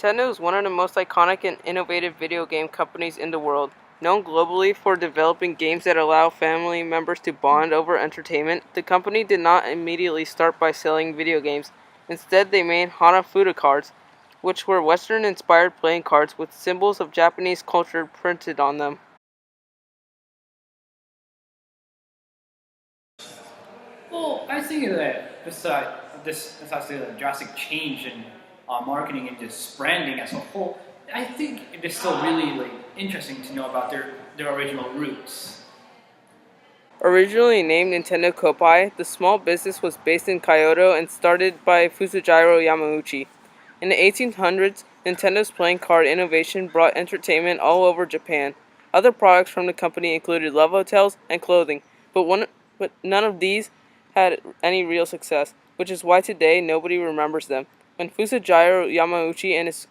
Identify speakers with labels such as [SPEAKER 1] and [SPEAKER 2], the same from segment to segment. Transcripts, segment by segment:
[SPEAKER 1] Nintendo is one of the most iconic and innovative video game companies in the world. Known globally for developing games that allow family members to bond over entertainment, the company did not immediately start by selling video games. Instead, they made Hanafuda cards, which were Western-inspired playing cards with symbols of Japanese culture printed on them.
[SPEAKER 2] Well, I think that besides the drastic change in marketing and just branding as a whole, I think it is still really interesting to know about their original roots.
[SPEAKER 1] Originally named Nintendo Koppai, the small business was based in Kyoto and started by Fusujiro Yamauchi. In the 1800s, Nintendo's playing card innovation brought entertainment all over Japan. Other products from the company included love hotels and clothing, but none of these had any real success, which is why today nobody remembers them. When Fusujiro Yamauchi and his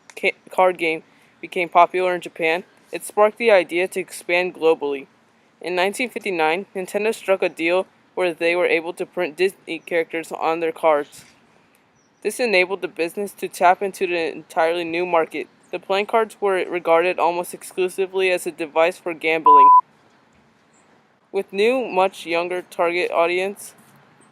[SPEAKER 1] card game became popular in Japan, it sparked the idea to expand globally. In 1959, Nintendo struck a deal where they were able to print Disney characters on their cards. This enabled the business to tap into the entirely new market. The playing cards were regarded almost exclusively as a device for gambling. With new, much younger target audience,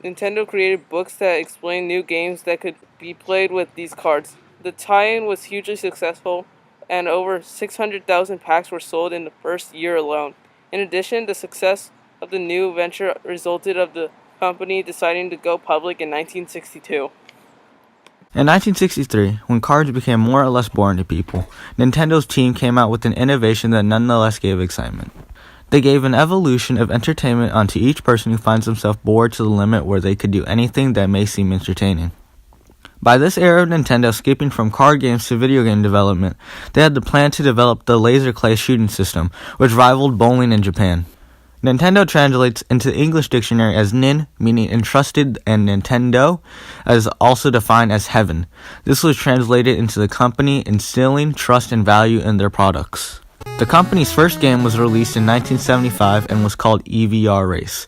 [SPEAKER 1] Nintendo created books that explained new games that could be played with these cards. The tie-in was hugely successful, and over 600,000 packs were sold in the first year alone. In addition, the success of the new venture resulted of the company deciding to go public in 1962.
[SPEAKER 3] In 1963, when cards became more or less boring to people, Nintendo's team came out with an innovation that nonetheless gave excitement. They gave an evolution of entertainment onto each person who finds themselves bored to the limit where they could do anything that may seem entertaining. By this era of Nintendo skipping from card games to video game development, they had the plan to develop the laser clay shooting system, which rivaled bowling in Japan. Nintendo translates into the English dictionary as nin, meaning entrusted, and Nintendo as also defined as heaven. This was translated into the company instilling trust and value in their products. The company's first game was released in 1975 and was called EVR Race.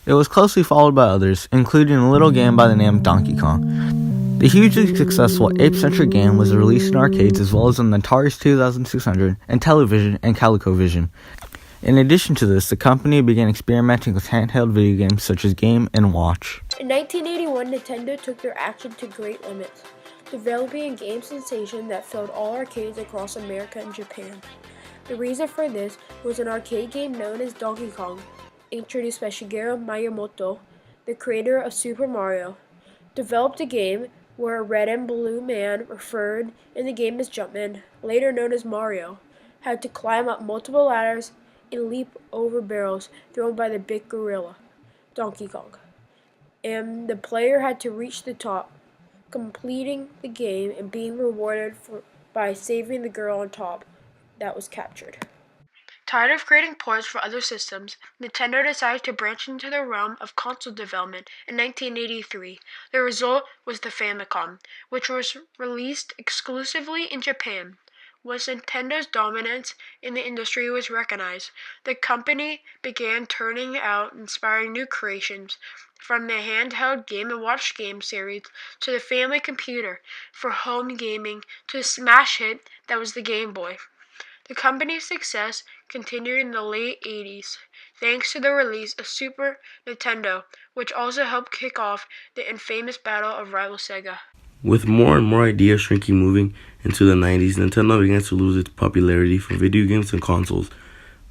[SPEAKER 3] It was closely followed by others, including a little game by the name of Donkey Kong. The hugely successful ape-centric game was released in arcades as well as on the Atari 2600 and Television and ColecoVision. In addition to this, the company began experimenting with handheld video games such as Game & Watch.
[SPEAKER 4] In 1981, Nintendo took their action to great limits, developing a game sensation that filled all arcades across America and Japan. The reason for this was an arcade game known as Donkey Kong, introduced by Shigeru Miyamoto, the creator of Super Mario. Developed a game where a red and blue man, referred in the game as Jumpman, later known as Mario, had to climb up multiple ladders and leap over barrels thrown by the big gorilla, Donkey Kong. And the player had to reach the top, completing the game and being rewarded by saving the girl on top that was captured. Tired of creating ports for other systems, Nintendo decided to branch into the realm of console development in 1983. The result was the Famicom, which was released exclusively in Japan. Once Nintendo's dominance in the industry was recognized, the company began turning out inspiring new creations, from the handheld Game & Watch game series to the family computer for home gaming to the smash hit that was the Game Boy. The company's success continued in the late 80s, thanks to the release of Super Nintendo, which also helped kick off the infamous battle of rival Sega.
[SPEAKER 5] With more and more ideas shrinking moving into the 90s, Nintendo began to lose its popularity for video games and consoles.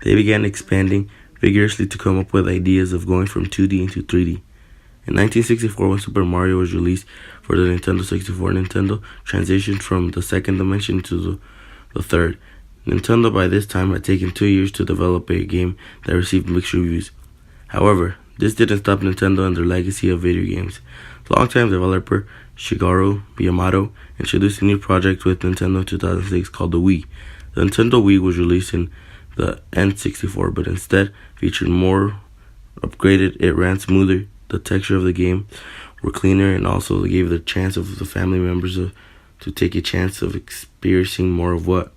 [SPEAKER 5] They began expanding vigorously to come up with ideas of going from 2D into 3D. In 1964, when Super Mario was released for the Nintendo 64, Nintendo transitioned from the second dimension to the third. Nintendo by this time had taken 2 years to develop a game that received mixed reviews. However, this didn't stop Nintendo and their legacy of video games. Longtime developer Shigeru Miyamoto introduced a new project with Nintendo in 2006 called the Wii. The Nintendo Wii was released in the N64, but instead featured more upgraded. It ran smoother, the texture of the game were cleaner, and also gave the chance of the family members to take a chance of experiencing more of what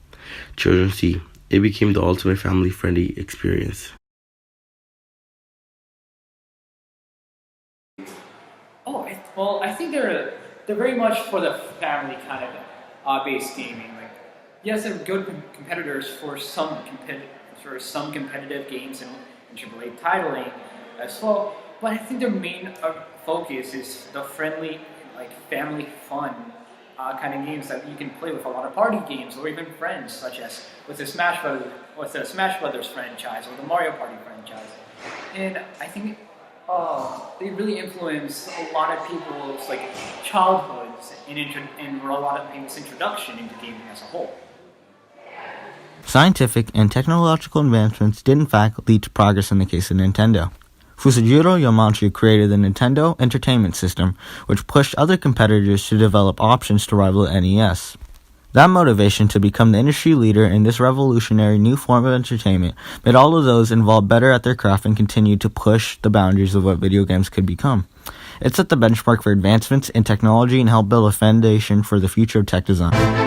[SPEAKER 5] children see. It became the ultimate family-friendly experience.
[SPEAKER 2] I think they're very much for the family kind of based gaming. Like, yes, they're good competitors for some competitive games and AAA titling as well. But I think their main focus is the friendly, like family fun kind of games that you can play with a lot of party games or even friends, such as with the Smash Brothers franchise or the Mario Party franchise. And I think they really influence a lot of people's like childhoods and were a lot of people's introduction into gaming as a whole.
[SPEAKER 3] Scientific and technological advancements did in fact lead to progress in the case of Nintendo. Fusajiro Yamauchi created the Nintendo Entertainment System, which pushed other competitors to develop options to rival the NES. That motivation to become the industry leader in this revolutionary new form of entertainment made all of those involved better at their craft and continued to push the boundaries of what video games could become. It set the benchmark for advancements in technology and helped build a foundation for the future of tech design.